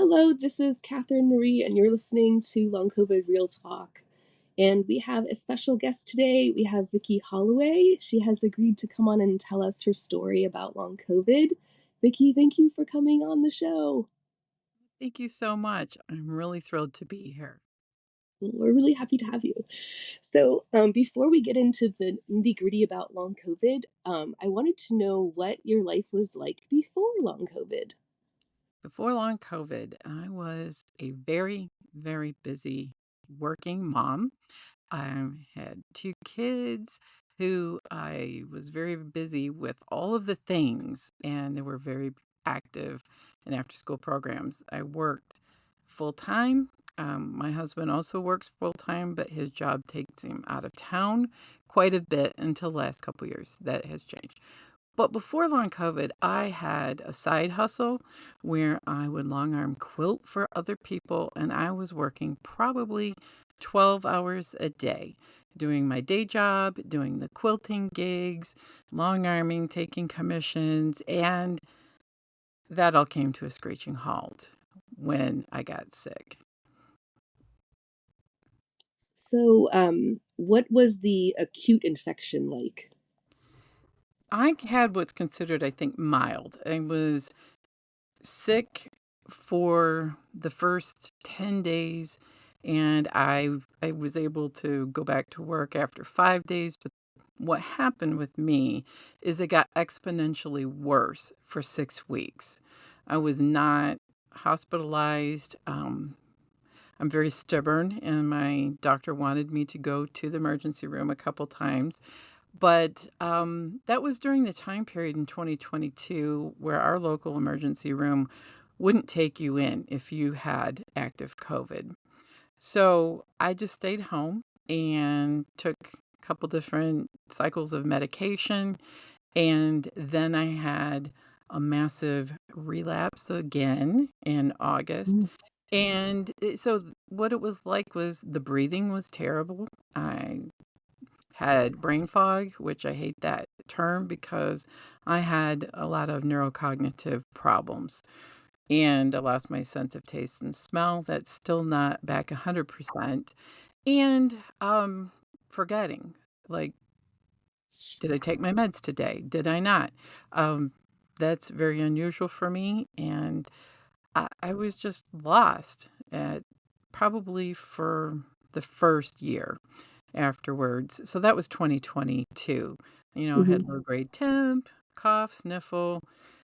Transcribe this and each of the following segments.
Hello, this is Catherine Marie, and you're listening to Long COVID Real Talk. And we have a special guest today. We have Vicki Holloway. She has agreed to come on and tell us her story about long COVID. Vicki, thank you for coming on the show. Thank you so much. I'm really thrilled to be here. We're really happy to have you. So, before we get into the nitty gritty about long COVID, I wanted to know what your life was like before long COVID. Before long COVID, I was a very, very busy working mom. I had two kids who I was very busy with all of the things, and they were very active in after school programs. I worked full time. My husband also works full time, but his job takes him out of town quite a bit until the last couple years. That has changed. But before long COVID, I had a side hustle where I would long arm quilt for other people, and I was working probably 12 hours a day, doing my day job, doing the quilting gigs, long arming, taking commissions, and that all came to a screeching halt when I got sick. So, what was the acute infection like? I had what's considered, I think, mild. I was sick for the first 10 days, and I was able to go back to work after 5 days, but what happened with me is it got exponentially worse for 6 weeks. I was not hospitalized. I'm very stubborn, and my doctor wanted me to go to the emergency room a couple times. But, that was during the time period in 2022 where our local emergency room wouldn't take you in if you had active COVID. So, I just stayed home and took a couple different cycles of medication, and then I had a massive relapse again in August, Mm. and what it was like was the breathing was terrible. I had brain fog, which I hate that term because I had a lot of neurocognitive problems, and I lost my sense of taste and smell. That's still not back 100%, and, forgetting, like, did I take my meds today? Did I not? Um, that's very unusual for me, and I was just lost at probably for the first year afterwards. So that was 2022. Had Mhm. low grade temp, cough, sniffle,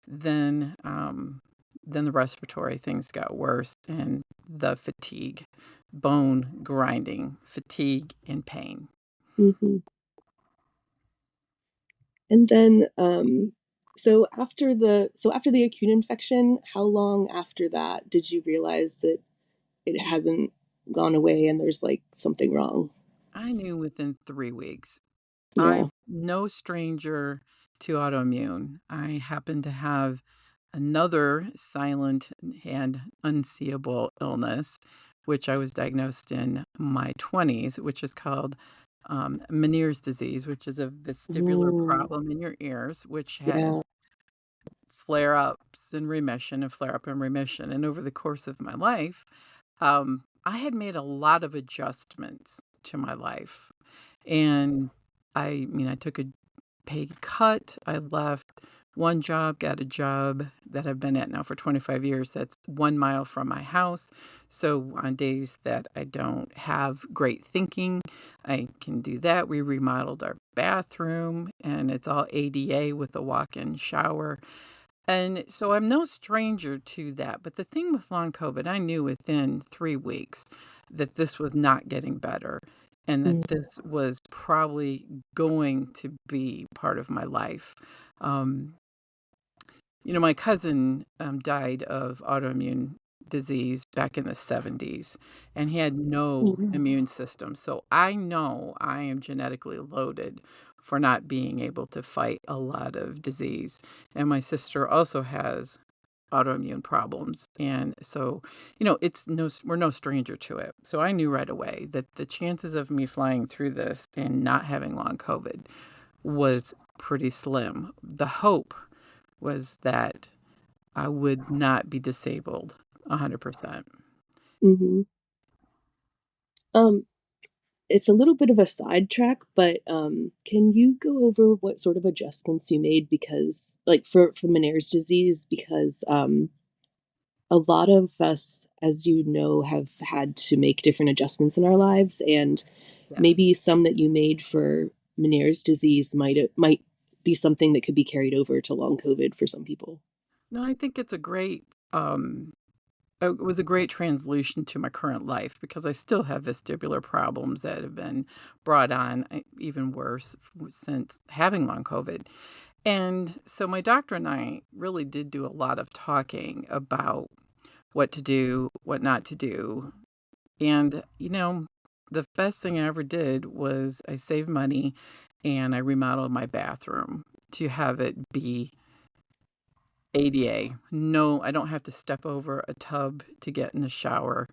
then then the respiratory things got worse and the fatigue, bone grinding, fatigue and pain. Mhm. And then, so after the acute infection, how long after that did you realize that it hasn't gone away and there's, like, something wrong? I knew within 3 weeks. Yeah. I'm no stranger to autoimmune. I happen to have another silent and unseeable illness, which I was diagnosed in my 20s, which is called Meniere's disease, which is a vestibular Mm, problem in your ears, which has yeah. flare ups and remission and flare up and remission. And over the course of my life, I had made a lot of adjustments to my life. And I took a pay cut. I left one job, got a job that I've been at now for 25 years that's 1 mile from my house. So on days that I don't have great thinking, I can do that. We remodeled our bathroom, and it's all ADA with a walk-in shower. And so I'm no stranger to that. But the thing with long COVID, I knew within 3 weeks that this was not getting better and that Mm, this was probably going to be part of my life. Um, my cousin died of autoimmune disease back in the 70s, and he had no mhm, immune system. So I know I am genetically loaded for not being able to fight a lot of disease. And my sister also has autoimmune problems. And so, we're no stranger to it. So I knew right away that the chances of me flying through this and not having long COVID was pretty slim. The hope was that I would not be disabled 100%. Hmm. Um, it's a little bit of a sidetrack, but can you go over what sort of adjustments you made because, like, for Meniere's disease? Because a lot of us, as you know, have had to make different adjustments in our lives, and Yes. maybe some that you made for Meniere's disease might be something that could be carried over to long COVID for some people. No, I think it's a great, it was a great translation to my current life because I still have vestibular problems that have been brought on, even worse since having long COVID. And so my doctor and I really did do a lot of talking about what to do, what not to do. And, the best thing I ever did was I saved money and I remodeled my bathroom to have it be ADA. No, I don't have to step over a tub to get in the shower.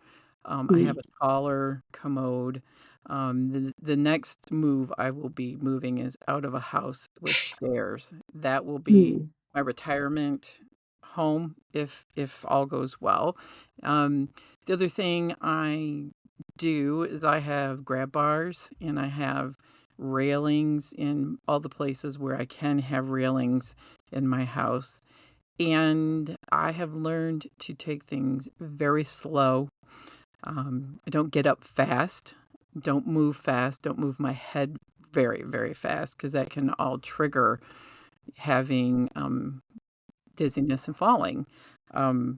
I have Mm, a taller commode. The next move I will be moving is out of a house with stairs. That will be mm, my retirement home if all goes well. Um, the other thing I do is I have grab bars and I have railings in all the places where I can have railings in my house, and I have learned to take things very slow. I don't get up fast, don't move fast, don't move my head very, very fast because that can all trigger having dizziness and falling. Um,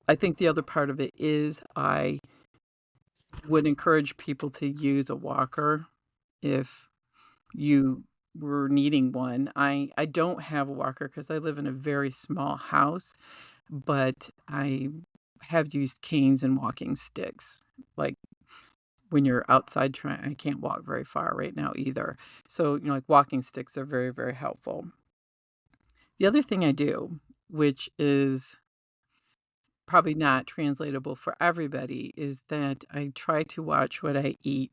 I think the other part of it is I would encourage people to use a walker if you were needing one. I don't have a walker because I live in a very small house, but I have used canes and walking sticks. Like, when you're outside trying I can't walk very far right now either. So, like, walking sticks are very, very helpful. The other thing I do, which is probably not translatable for everybody, is that I try to watch what I eat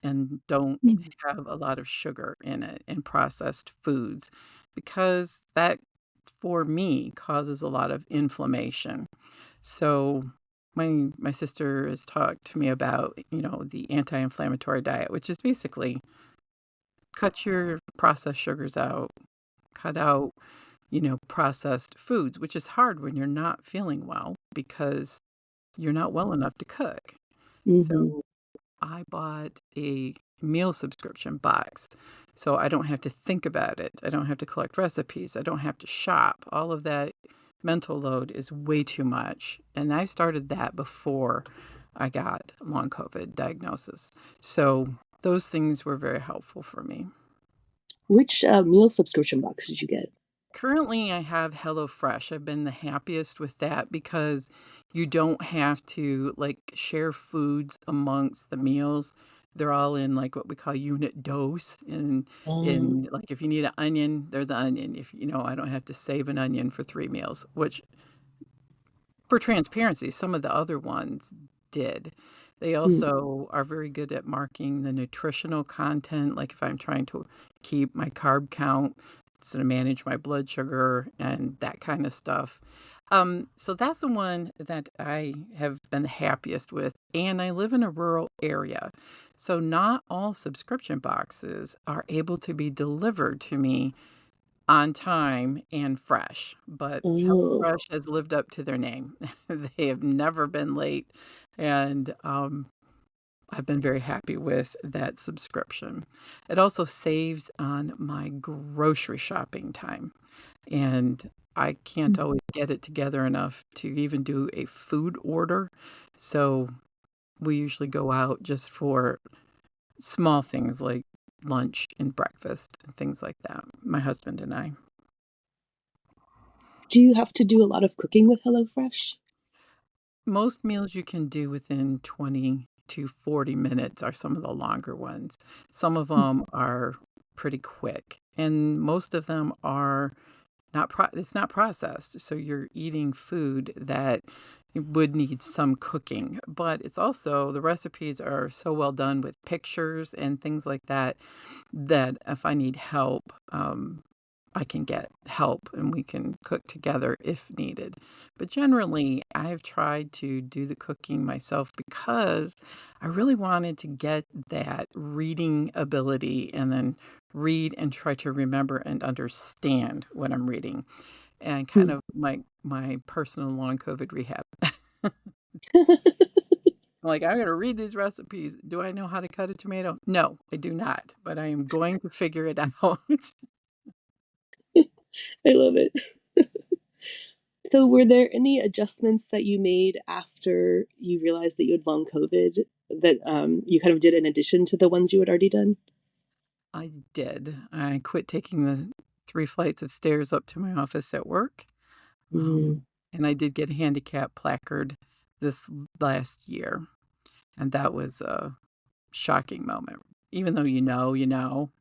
and don't mm, have a lot of sugar in it and processed foods because that, for me, causes a lot of inflammation. So my sister has talked to me about, the anti-inflammatory diet, which is basically cut your processed sugars out, cut out, processed foods, which is hard when you're not feeling well because you're not well enough to cook. mhm. So I bought a meal subscription box so I don't have to think about it. I don't have to collect recipes. I don't have to shop. All of that mental load is way too much. And I started that before I got long COVID diagnosis. So those things were very helpful for me. Which meal subscription box did you get? Currently, I have HelloFresh. I've been the happiest with that because you don't have to, like, share foods amongst the meals. They're all in, like, what we call unit dose, and Uh, like, if you need an onion, there's an onion. If I don't have to save an onion for 3 meals, which, for transparency, some of the other ones did. They mm, also are very good at marking the nutritional content, like if I'm trying to keep my carb count, so to manage my blood sugar and that kind of stuff. So that's the one that I have been the happiest with. And I live in a rural area. So not all subscription boxes are able to be delivered to me on time and fresh, but oh. HelloFresh has lived up to their name. They have never been late, and, I've been very happy with that subscription. It also saves on my grocery shopping time, and I can't Mm. always get it together enough to even do a food order, so we usually go out just for small things like lunch and breakfast and things like that, my husband and I. Do you have to do a lot of cooking with HelloFresh? Most meals you can do within 20 to 40 minutes are some of the longer ones. Some of Mm, them are pretty quick, and most of them are it's not processed, so you're eating food that would need some cooking, but it's also the recipes are so well done with pictures and things like that, that if I need help, I can get help and we can cook together if needed. But generally, I've tried to do the cooking myself because I really wanted to get that reading ability and then read and try to remember and understand what I'm reading and kind Hmm. of my personal long COVID rehab. Like, I'm gonna read these recipes. Do I know how to cut a tomato? No, I do not, but I am going to figure it out. I love it. So, were there any adjustments that you made after you realized that you had long COVID that you kind of did in addition to the ones you had already done? I did. I quit taking the 3 flights of stairs up to my office at work, Mm, and I did get a handicap placard this last year, and that was a shocking moment. Even though you know,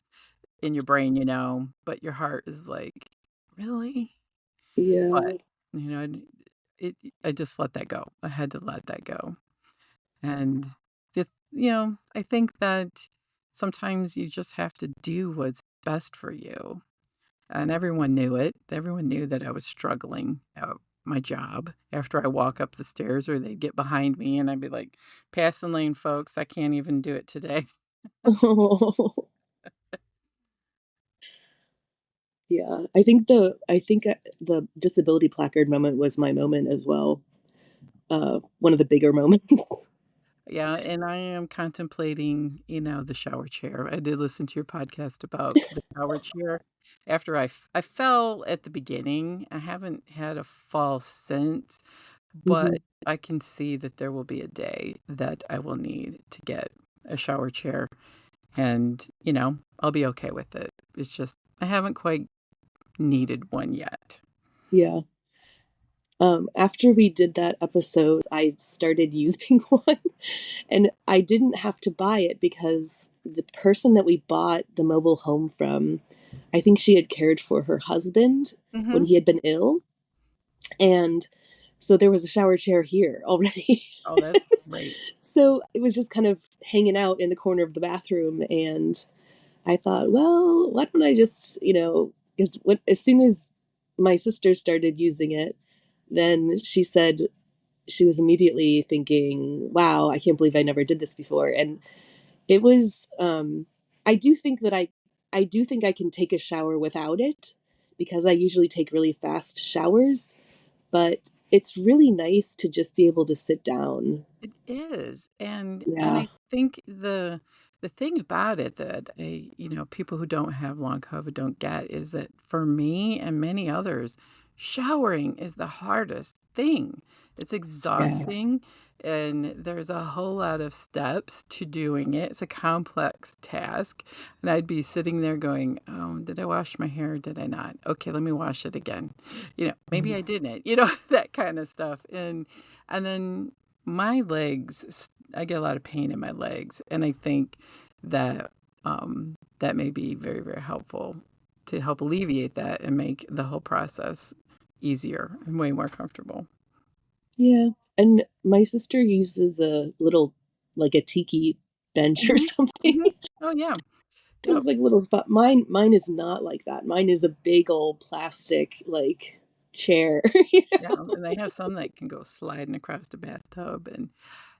in your brain you know, but your heart is like, "Really?" But, yeah, you know, it I just let that go. I had to let that go. And I think that sometimes you just have to do what's best for you. And everyone knew it. Everyone knew that I was struggling at my job after I walk up the stairs or they'd get behind me and I'd be like, passing lane, folks. I can't even do it today. oh, yeah. I think the disability placard moment was my moment as well. One of the bigger moments. Yeah, and I am contemplating, the shower chair. I did listen to your podcast about the shower chair after I fell at the beginning. I haven't had a fall since, but Hmm. I can see that there will be a day that I will need to get a shower chair and, I'll be okay with it. It's just I haven't quite needed one yet. Yeah. After we did that episode, I started using one, and I didn't have to buy it because the person that we bought the mobile home from, I think she had cared for her husband when Mhm. he had been ill, and so there was a shower chair here already. Oh, that's great. So it was just kind of hanging out in the corner of the bathroom, and I thought, well, why don't I just, because as soon as my sister started using it, then she said she was immediately thinking, wow, I can't believe I never did this before. And it was, I do think that I do think I can take a shower without it because I usually take really fast showers, but it's really nice to just be able to sit down. It is, and Yeah. I think the thing about it that, people who don't have long COVID don't get is that for me and many others, showering is the hardest thing. It's Yeah. exhausting, and there's a whole lot of steps to doing it. It's a complex task, and I'd be sitting there going, "Oh, did I wash my hair? Did I not? Okay, let me wash it again." Maybe I didn't, that kind of stuff, and then my legs, I get a lot of pain in my legs, and I think that, that may be very, very helpful to help alleviate that and make the whole process easier and way more comfortable. Yeah. And my sister uses a little, like a tiki bench or Mhm, something. mhm. Oh, yeah. Yep. It's like a little spot. Mine is not like that. Mine is a big old plastic like chair. Yeah, and they have some that can go sliding across the bathtub, and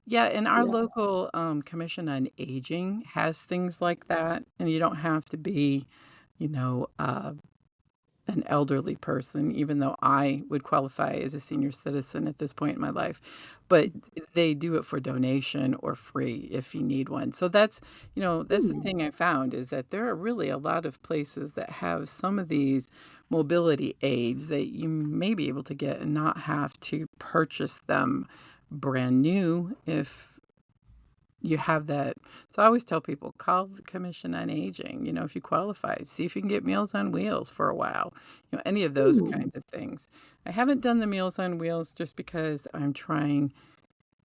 yeah, and our Yeah. local, Commission on Aging has things like that, and you don't have to be, you know, uh an elderly person, even though I would qualify as a senior citizen at this point in my life. But they do it for donation or free if you need one. So that's the Hmm. thing I found is that there are really a lot of places that have some of these mobility aids that you may be able to get and not have to purchase them brand new if you have that. So I always tell people, call the Commission on Aging, if you qualify, see if you can get Meals on Wheels for a while, any of those Hmm. kinds of things. I haven't done the Meals on Wheels just because I'm trying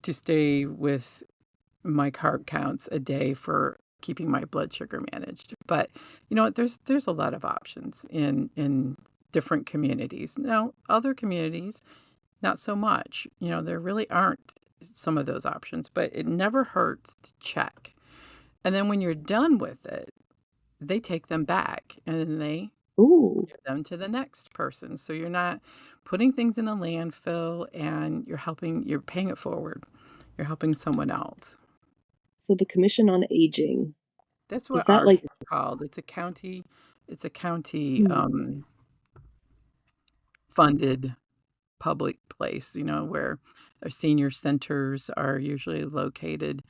to stay with my carb counts a day for keeping my blood sugar managed. But you know what? There's a lot of options in different communities. Now, other communities not so much. There really aren't some of those options, but it never hurts to check. And then when you're done with it, they take them back and then they Ooh, give them to the next person. So you're not putting things in a landfill and you're paying it forward. You're helping someone else. so the Commission on Aging, That's is what that ours like is called. It's a county hmm, funded public place, where our senior centers are usually located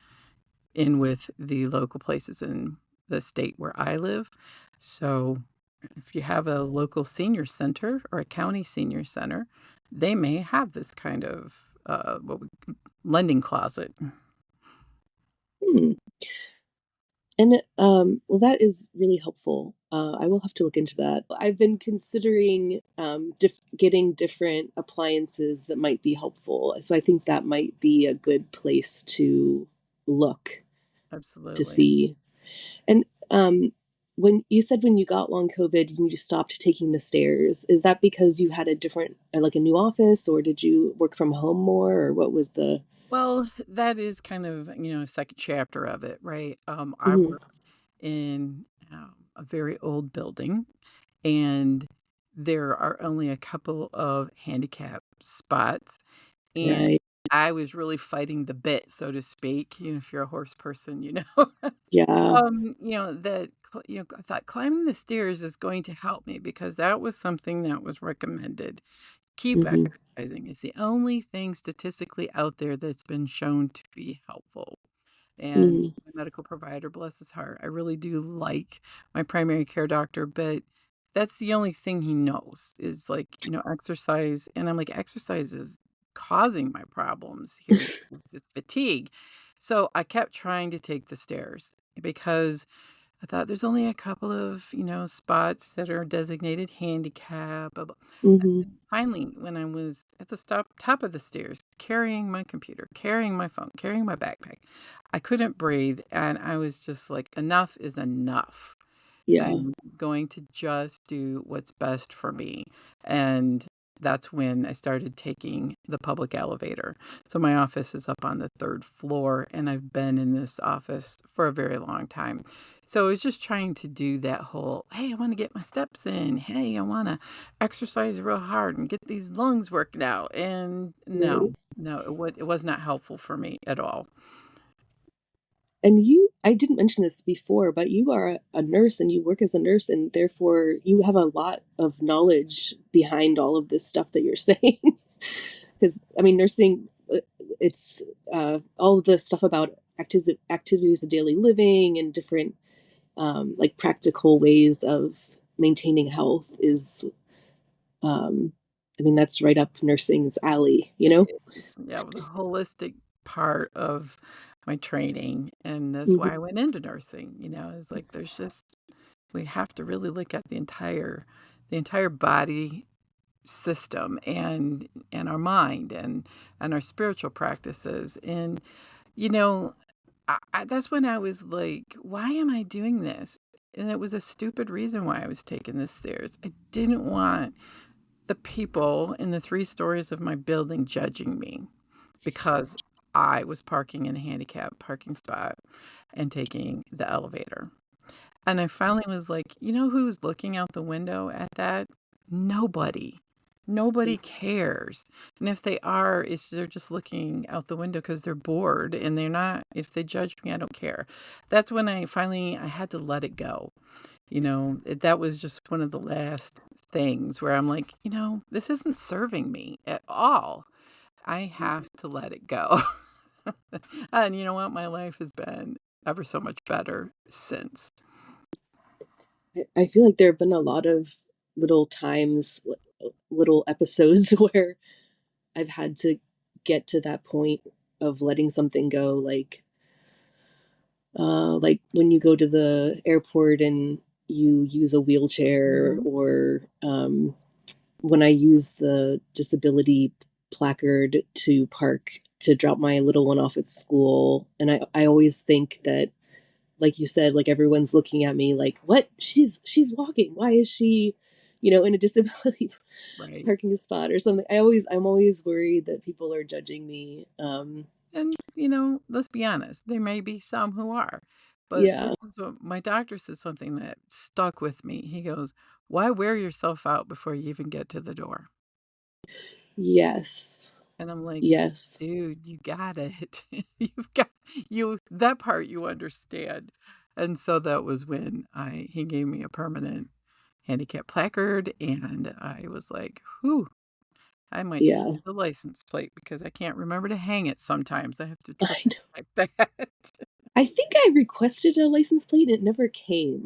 in with the local places in the state where I live. So if you have a local senior center or a county senior center, they may have this kind of lending closet. hmm. And well, that is really helpful. I will have to look into that. I've been considering getting different appliances that might be helpful. So I think that might be a good place to look to Absolutely. see. And when you said when you got long COVID and you stopped taking the stairs, is that because you had a different, like a new office, or did you work from home more, or what was the? Well, that is kind of, a second chapter of it, right? I Mhm. work in a very old building, and there are only a couple of handicap spots. And Right. I was really fighting the bit, so to speak, if you're a horse person, you know. Yeah. I thought climbing the stairs is going to help me because that was something that was recommended. Keep Hmm. exercising. It's the only thing statistically out there that's been shown to be helpful. And Hmm. my medical provider, bless his heart, I really do like my primary care doctor, but that's the only thing he knows is like, exercise. And I'm like, exercise is causing my problems here, with this fatigue. So I kept trying to take the stairs because I thought there's only a couple of, spots that are designated handicap. Blah, blah. Hmm. And finally, when I was at the top of the stairs, carrying my computer, carrying my phone, carrying my backpack, I couldn't breathe. And I was just like, enough is enough. Yeah. I'm going to just do what's best for me. And that's when I started taking the public elevator. So my office is up on the third floor, and I've been in this office for a very long time. So I was just trying to do that whole, hey, I want to get my steps in. Hey, I want to exercise real hard and get these lungs working out. And no, Right. no, it was not helpful for me at all. And I didn't mention this before, but you are a nurse and you work as a nurse, and therefore you have a lot of knowledge behind all of this stuff that you're saying. Because, I mean, nursing, it's all of the stuff about activities of daily living and different, like, practical ways of maintaining health is, um, I mean, that's right up nursing's alley, you know? Yeah, the holistic part of my training, and that's Hmm. why I went into nursing, it's like we have to really look at the entire body system and our mind and our spiritual practices. And, you know, that's when I was like, "Why am I doing this?" And it was a stupid reason why I was taking the stairs. I didn't want the people in the 3 stories of my building judging me because I was parking in a handicap parking spot and taking the elevator. And I finally was like, "You know who's looking out the window at that? Nobody. Nobody cares. And if they are, they're just looking out the window because 'cause they're bored and they're not if they judge me, I don't care." That's when I had to let it go. That was just one of the last things where I'm like, this isn't serving me at all. I have to let it go. And you know what? My life has been ever so much better since. I feel like there have been a lot of little times, little episodes where I've had to get to that point of letting something go, like when you go to the airport and you use a wheelchair, Mhm. or when I use the disability placard to park to drop my little one off at school, and I always think that, like you said, like everyone's looking at me like, what? She's walking. Why is she, in a disability Right. parking spot or something? I'm always worried that people are judging me. And, let's be honest, there may be some who are. But this Yeah. is what my doctor said something that stuck with me. He goes, "Why wear yourself out before you even get to the door?" Yes. And I'm like, Yes. "Dude, you got it. You've got that part you understand." And so that was when I he gave me a permanent handicap placard, and I was like, "Whew, I might just Yeah. get the license plate because I can't remember to hang it sometimes. I have to I triple know. check that." I think I requested a license plate and it never came.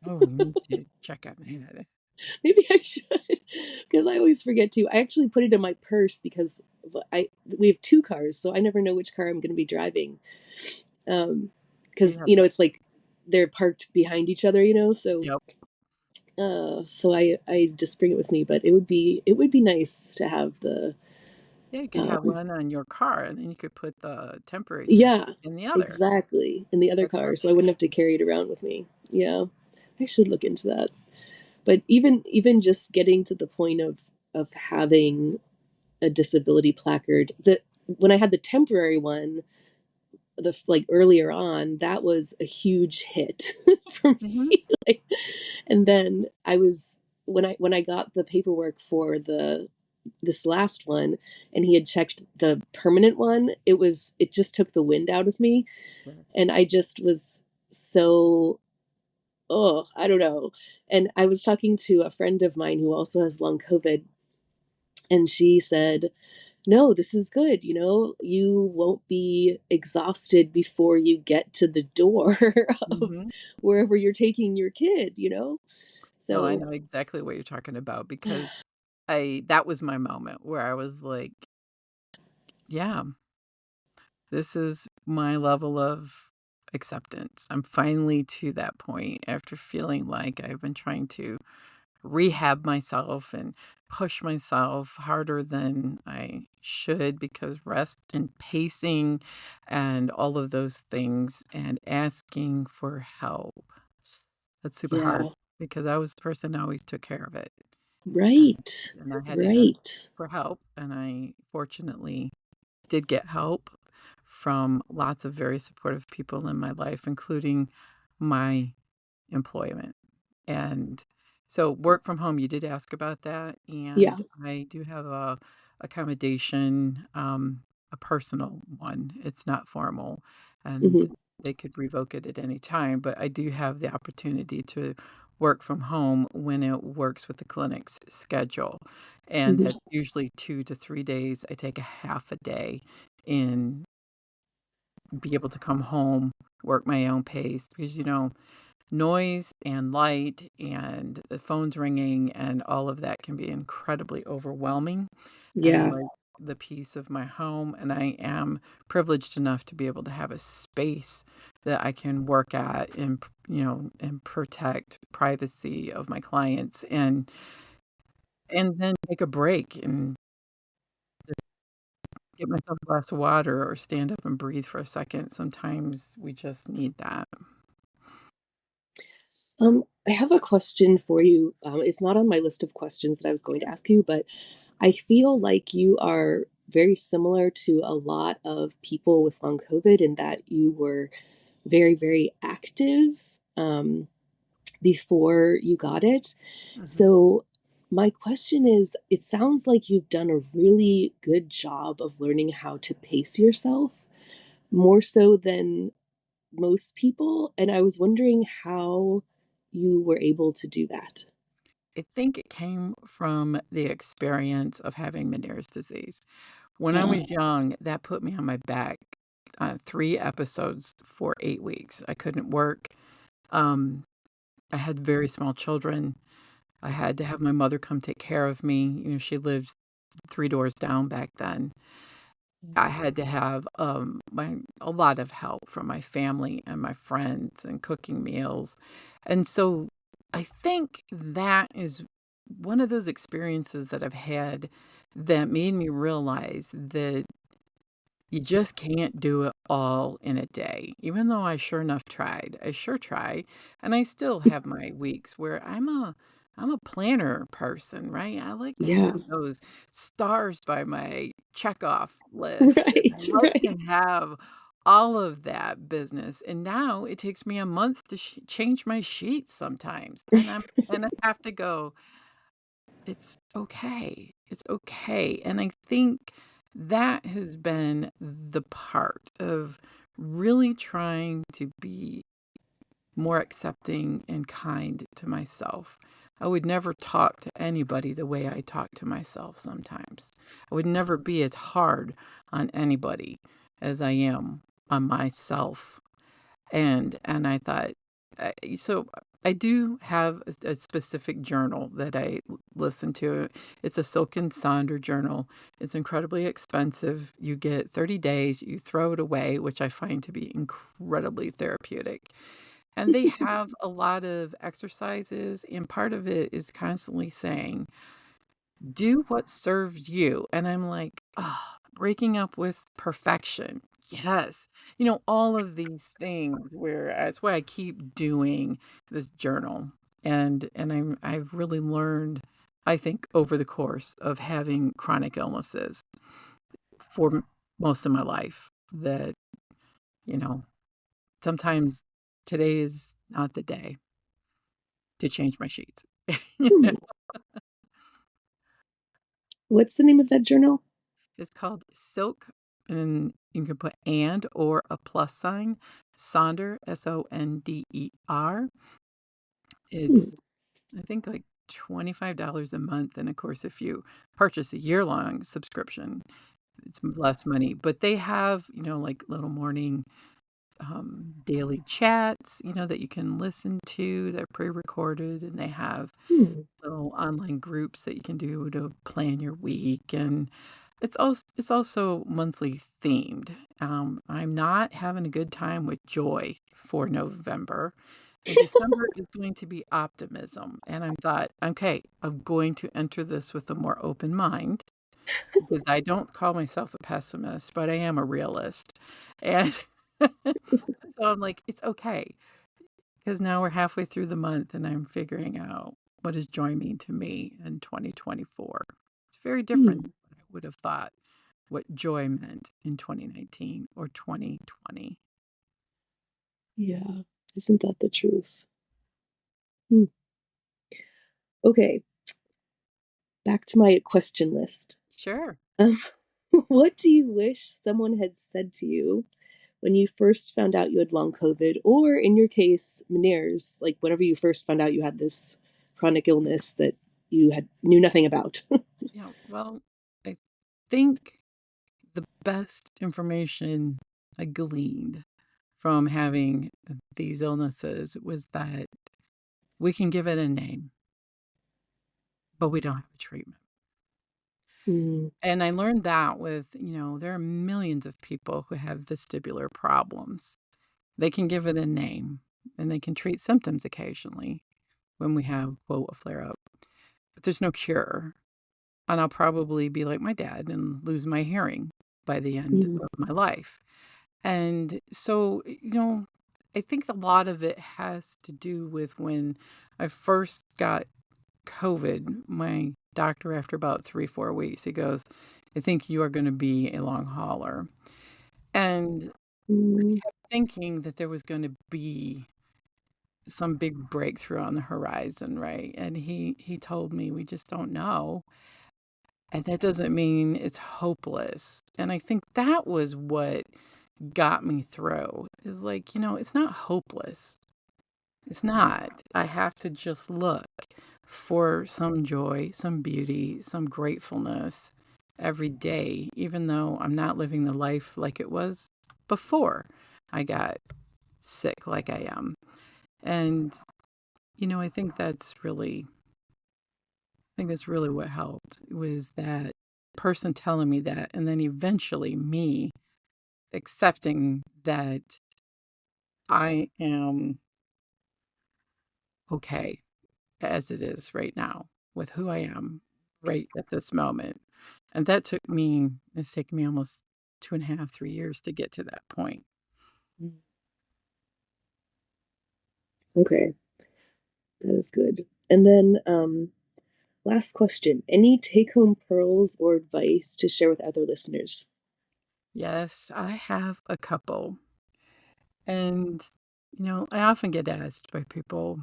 Oh, we need to check on that. Maybe I should, because I always forget to. I actually put it in my purse because we have 2 cars, so I never know which car I'm gonna be driving. Because Yeah. it's like they're parked behind each other, so, Yep. I just bring it with me, but it would be nice to have the, Yeah, you could have um one on your car, and then you could put the temporary temp Yeah, in the other. exactly, in the other That's car, so I okay. wouldn't have to carry it around with me. Yeah, I should look into that. But even just getting to the point of having a disability placard, the when I had the temporary one, like, earlier on, that was a huge hit for Mhm. me, like, and then I was when I got the paperwork for this last one, and he had checked the permanent one, it just took the wind out of me, Sure. and I just was so, oh, I don't know. And I was talking to a friend of mine who also has long COVID, and she said, "No, this is good, you won't be exhausted before you get to the door of Mhm. wherever you're taking your kid?" No, I So know exactly what you're talking about because I that was my moment where I was like, "Yeah, this is my level of acceptance." I'm finally to that point after feeling like I've been trying to rehab myself and push myself harder than I should because rest and pacing and all of those things and asking for help. That's super hard yeah, because I was the person that always took care of it. And right, and I had to ask right. for help, and I fortunately did get help from lots of very supportive people in my life, including my employment. And so work from home, you did ask about that, Yeah, and I do have a accommodation, a personal one. It's not formal, and mhm, they could revoke it at any time, but I do have the opportunity to work from home when it works with the clinic's schedule, and mhm, that's usually 2 to 3 days. I take a half a day and be able to come home, work my own pace because, noise and light and the phone's ringing and all of that can be incredibly overwhelming, and I yeah, like the peace of my home, and I am privileged enough to be able to have a space that I can work at and, and protect privacy of my clients and then take a break and just get myself a glass of water or stand up and breathe for a second. Sometimes we just need that. I have a question for you, it's not on my list of questions that I was going to ask you, but I feel like you are very similar to a lot of people with long COVID in that you were very, very active, before you got it. Mhm. So, my question is, it sounds like you've done a really good job of learning how to pace yourself, more so than most people, and I was wondering how you were able to do that. I think it came from the experience of having Meniere's disease. When I Uh, was young, that put me on my back, 3 episodes for 8 weeks. I couldn't work. Um, I had very small children. I had to have my mother come take care of me. She lived 3 doors down back then. I had to have, my a lot of help from my family and my friends and cooking meals, and so I think that is one of those experiences that I've had that made me realize that you just can't do it all in a day, even though I sure enough tried. I sure try, and I still have my weeks where I'm a planner person, right? I like to yeah, have those stars by my check off list, and I right, like to right. have all of that business, and now it takes me a month to change my sheets sometimes, and I have to go, "It's okay. It's okay." And I think that has been the part of really trying to be more accepting and kind to myself. I would never talk to anybody the way I talk to myself sometimes. I would never be as hard on anybody as I am on myself. And I thought, so I do have a specific journal that I listen to. It's a Silk and Sonder journal. It's incredibly expensive. You get 30 days, you throw it away, which I find to be incredibly therapeutic. And they have a lot of exercises, and part of it is constantly saying, "Do what serves you." And I'm like, "Ah, breaking up with perfection." Yes. All of these things where that's why I keep doing this journal. And I've really learned, I think, over the course of having chronic illnesses for most of my life that, you know, sometimes today is not the day to change my sheets. You know? Hmm. What's the name of that journal? It's called Silk, and you can put and or a plus sign, Sonder, Sonder. Hmm. It's, I think, like $25 a month. And of course, if you purchase a year-long subscription, it's less money. But they have, like little morning daily chats, that you can listen to. They're pre-recorded, and they have Hmm. little online groups that you can do to plan your week, and it's also monthly themed. I'm not having a good time with joy for November, and December is going to be optimism, and I thought, "Okay, I'm going to enter this with a more open mind," because I don't call myself a pessimist, but I am a realist, and so I'm like, "It's okay." 'Cause now we're halfway through the month, and I'm figuring out what does joy mean to me in 2024. It's very different Hmm. than what I would have thought what joy meant in 2019 or 2020. Yeah. Isn't that the truth? Hmm. Okay. Back to my question list. Sure. Um, what do you wish someone had said to you when you first found out you had long COVID, or in your case, Meniere's, like whenever you first found out you had this chronic illness that you had knew nothing about? Yeah, well, I think the best information I gleaned from having these illnesses was that we can give it a name, but we don't have a treatment. Mm, And I learned that with, there are millions of people who have vestibular problems. They can give it a name, and they can treat symptoms occasionally when we have, quote, a flare up. But there's no cure. And I'll probably be like my dad and lose my hearing by the end mm, of my life. And so, I think a lot of it has to do with when I first got COVID, my doctor, after about 3, 4 weeks, he goes, "I think you are going to be a long hauler." And mm, thinking that there was going to be some big breakthrough on the horizon, right? And he told me we just don't know. And that doesn't mean it's hopeless. And I think that was what got me through. Is like, it's not hopeless. It's not. I have to just look for some joy, some beauty, some gratefulness every day, even though I'm not living the life like it was before I got sick like I am. And, I think that's really what helped was that person telling me that, and then eventually me accepting that I am okay as it is right now with who I am right at this moment. And it's taken me almost 2.5, 3 years to get to that point. mm. Okay, that is good. And then, last question. Any take home pearls or advice to share with other listeners? Yes, I have a couple. And, I often get asked by people,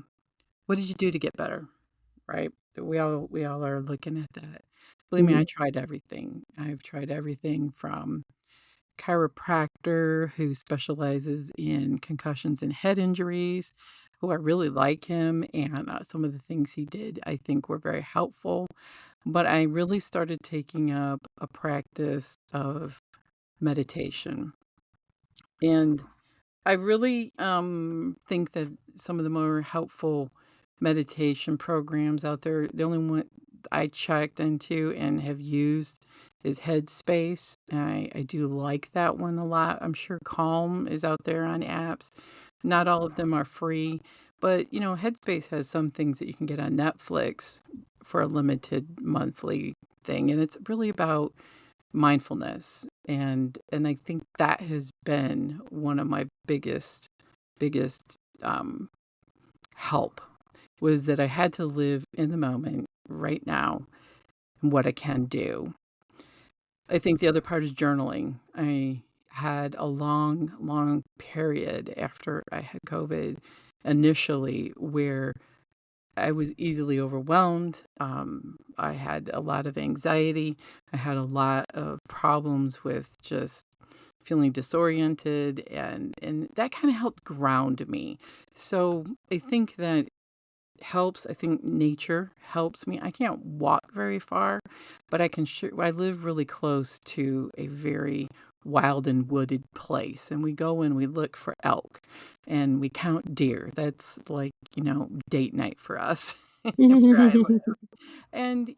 "What did you do to get better?" Right? We all are looking at that. Believe me, Mhm. I tried everything. I've tried everything from chiropractor who specializes in concussions and head injuries, who I really like him, and, some of the things he did I think were very helpful. But I really started taking up a practice of meditation. And I really, think that some of the more helpful meditation programs out there, the only one I checked into and have used is Headspace. I do like that one a lot. I'm sure Calm is out there on apps. Not all of them are free, but, Headspace has some things that you can get on Netflix for a limited monthly thing, and it's really about mindfulness, and I think that has been one of my biggest help, was that I had to live in the moment right now and what I can do. I think the other part is journaling. I had a long, long period after I had COVID initially where I was easily overwhelmed. I had a lot of anxiety. I had a lot of problems with just feeling disoriented, and that kind of helped ground me. So I think that helps. I think nature helps me. I can't walk very far, but I live really close to a very wild and wooded place, and we go and we look for elk, and we count deer. That's like, date night for us where I live. And,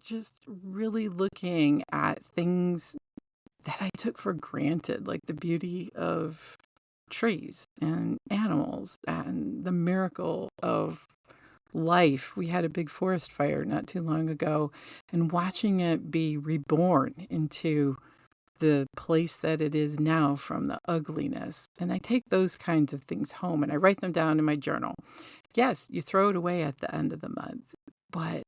just really looking at things that I took for granted, like the beauty of trees and animals and the miracle of life. We had a big forest fire not too long ago, and watching it be reborn into the place that it is now from the ugliness. And I take those kinds of things home and I write them down in my journal. Yes, you throw it away at the end of the month, but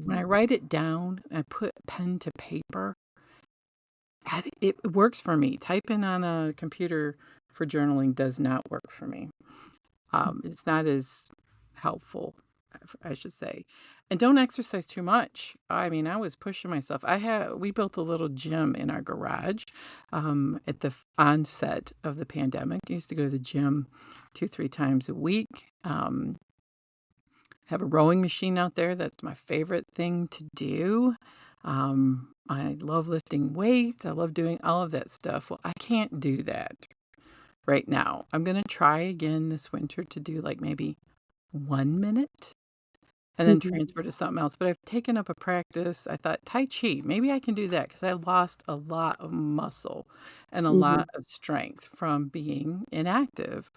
when I Mhm. write it down, I put pen to paper, it works for me. Typing on a computer for journaling does not work for me. It's not as helpful, I should say. And don't exercise too much. I mean, I was pushing myself. We built a little gym in our garage at the onset of the pandemic. I used to go to the gym 2, 3 times a week. Have a rowing machine out there. That's my favorite thing to do. I love lifting weights. I love doing all of that stuff. Well, I can't do that right now. I'm going to try again this winter to do like maybe 1 minute and then Mhm. transfer to something else. But I've taken up a practice. I thought Tai Chi, maybe I can do that because I lost a lot of muscle and a Mhm. lot of strength from being inactive.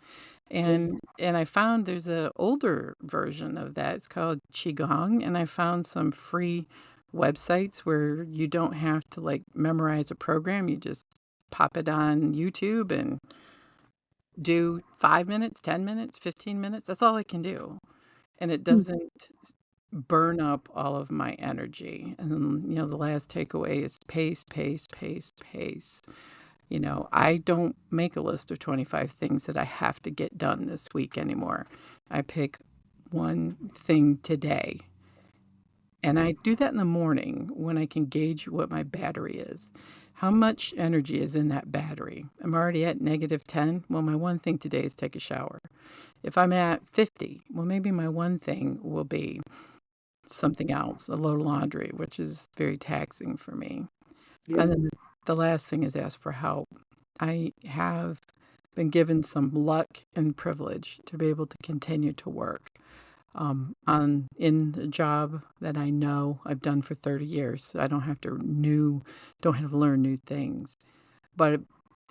Yeah. And I found there's a older version of that. It's called Qigong, and I found some free websites where you don't have to like memorize a program. You just pop it on YouTube and do 5 minutes, 10 minutes, 15 minutes. That's all I can do, and it Mhm. doesn't burn up all of my energy. And then, the last takeaway is pace, pace, pace, pace. I don't make a list of 25 things that I have to get done this week anymore. I pick one thing today. And I do that in the morning when I can gauge what my battery is. How much energy is in that battery? I'm already at -10. Well, my one thing today is take a shower. If I'm at 50, well, maybe my one thing will be something else, a load of laundry, which is very taxing for me. And Yeah. then the last thing is ask for help. I have been given some luck and privilege to be able to continue to work on in the job that I know I've done for 30 years. So I don't have to learn new things. But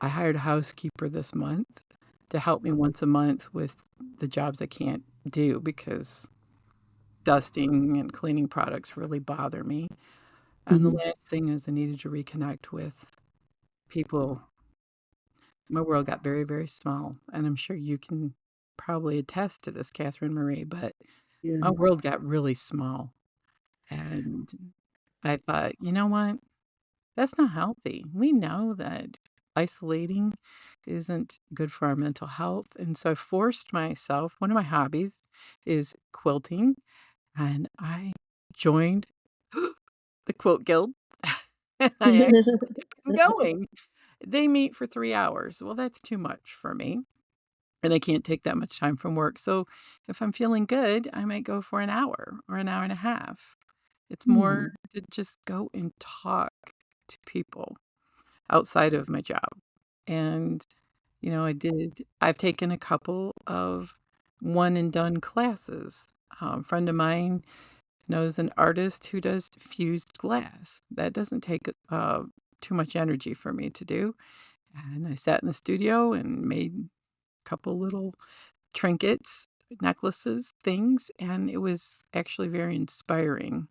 I hired a housekeeper this month to help me once a month with the jobs I can't do because dusting and cleaning products really bother me. And the Mhm. last thing is I needed to reconnect with people. My world got very, very small, and I'm sure you can probably attest to this, Catherine Marie, but my Yeah. world got really small, and I thought, "You know what? That's not healthy." We know that isolating isn't good for our mental health, and so I forced myself one of my hobbies is quilting, and I joined the Quilt Guild, and I actually am going. They meet for 3 hours. Well, that's too much for me, and I can't take that much time from work, so if I'm feeling good, I might go for an hour or an hour and a half. It's more Hmm. to just go and talk to people outside of my job, and, I've taken a couple of one and done classes. A friend of mine knows an artist who does fused glass. That doesn't take, too much energy for me to do, and I sat in the studio and made a couple little trinkets, necklaces, things, and it was actually very inspiring.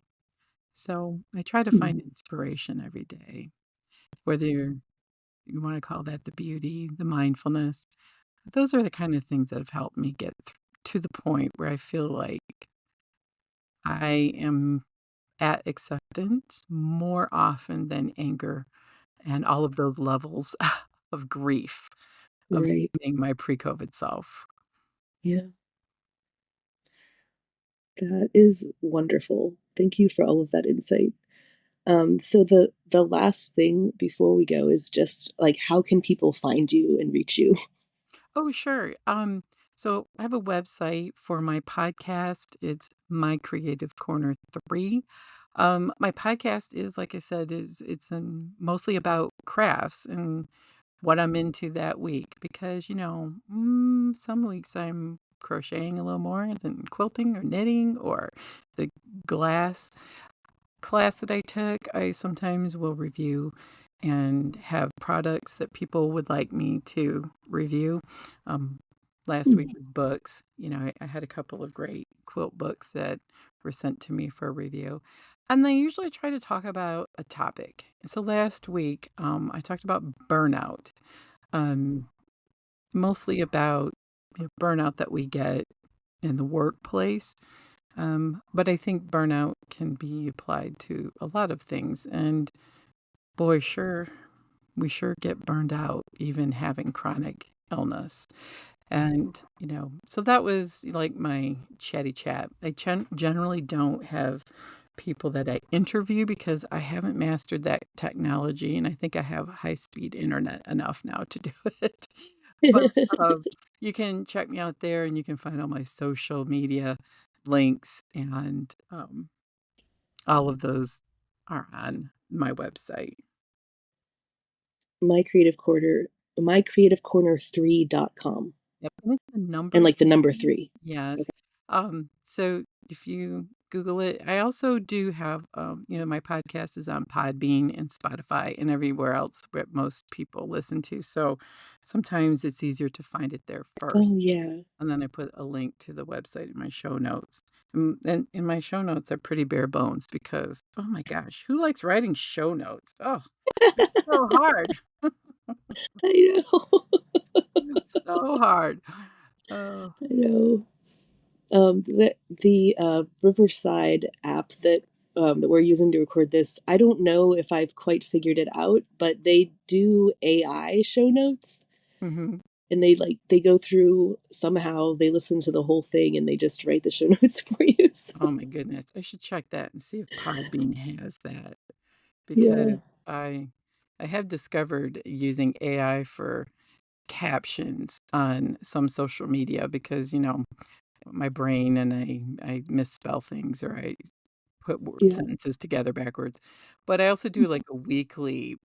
So, I try to find inspiration every day, whether you wanna call that the beauty, the mindfulness. Those are the kind of things that have helped me get to the point where I feel like I am at acceptance more often than anger and all of those levels of grief of Right. being my pre-COVID self. Yeah. That is wonderful. Thank you for all of that insight. So the last thing before we go is just like how can people find you and reach you? Oh, sure. So I have a website for my podcast. It's My Creative Corner 3. My podcast is, like I said, it's mostly about crafts and what I'm into that week because, some weeks I'm crocheting a little more than quilting or knitting or the glass class that I took, I sometimes will review and have products that people would like me to review. Um, Last week Hmm. was books. I had a couple of great quilt books that were sent to me for review. And I usually try to talk about a topic. So last week, I talked about burnout, um, mostly about burnout that we get in the workplace, but I think burnout can be applied to a lot of things. And boy, we sure get burned out even having chronic illness. And, so that was like my chatty chat. I generally don't have people that I interview because I haven't mastered that technology. And I think I have high speed internet enough now to do it. But um, you can check me out there and you can find all my social media links and all of those are on my website. My Creative Corner, mycreativecorner3.com, Yep, and it's the and number like the number 3. 3. Yes. Okay. So if you Google it, I also do have, my podcast is on Podbean and Spotify and everywhere else where most people listen to, so sometimes it's easier to find it there first, Oh yeah. and then I put a link to the website in my show notes. And in my show notes are pretty bare bones because, oh my gosh, who likes writing show notes? Oh, it's so hard. I know. It's so hard. Oh. I know. The Riverside app that we're using to record this, I don't know if I've quite figured it out, but they do AI show notes, Mhm. and they go through somehow they listen to the whole thing and they just write the show notes for you. So Oh my goodness. I should check that and see if Podbean has that yeah, because I I have discovered using AI for captions on some social media because, my brain and I misspell things or I put yeah. sentences together backwards. But I also do like a weekly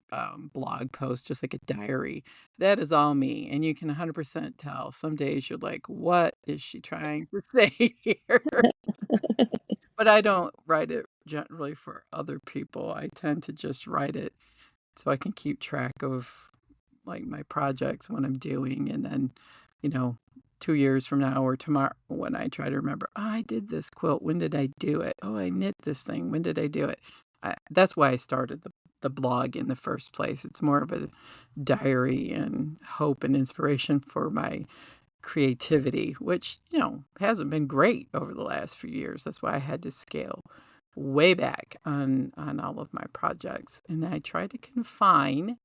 blog post, just like a diary. That is all me. And you can 100% tell. Some days you're like, what is she trying to say here? But I don't write it generally for other people. I tend to just write it so I can keep track of, like, my projects, what I'm doing, and then, you know, 2 years from now or tomorrow when I try to remember, "Oh, I did this quilt. When did I do it? Oh, I knit this thing. When did I do it?" That's why I started the blog in the first place. It's more of a diary and hope and inspiration for my creativity, which, hasn't been great over the last few years. That's why I had to scale way back on all of my projects. And I try to confine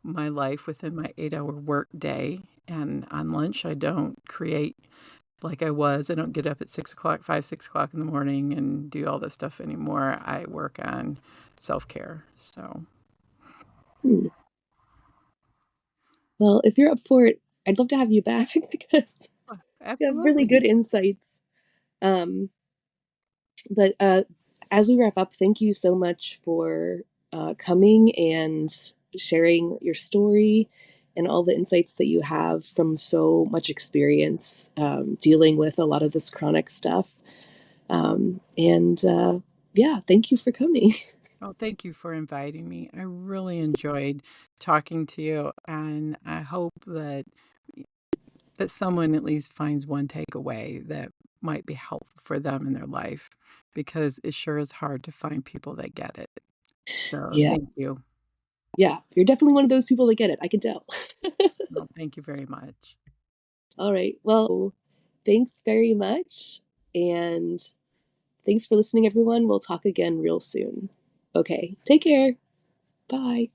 my life within my 8-hour work day. And on lunch, I don't create like I was. I don't get up at 6 o'clock, 5, 6 o'clock in the morning and do all this stuff anymore. I work on self care. So, Hmm. Well, if you're up for it, I'd love to have you back because you have really absolutely. good insights. Um, but as we wrap up, thank you so much for coming and sharing your story and all the insights that you have from so much experience dealing with a lot of this chronic stuff. And yeah, thank you for coming. Oh, thank you for inviting me. I really enjoyed talking to you, and I hope that someone at least finds one takeaway that might be helpful for them in their life because it sure is hard to find people that get it. So, Yeah, thank you. yeah, you're definitely one of those people that get it. I can tell. Well, thank you very much. All right. Well, thanks very much. And thanks for listening, everyone. We'll talk again real soon. Okay. Take care. Bye.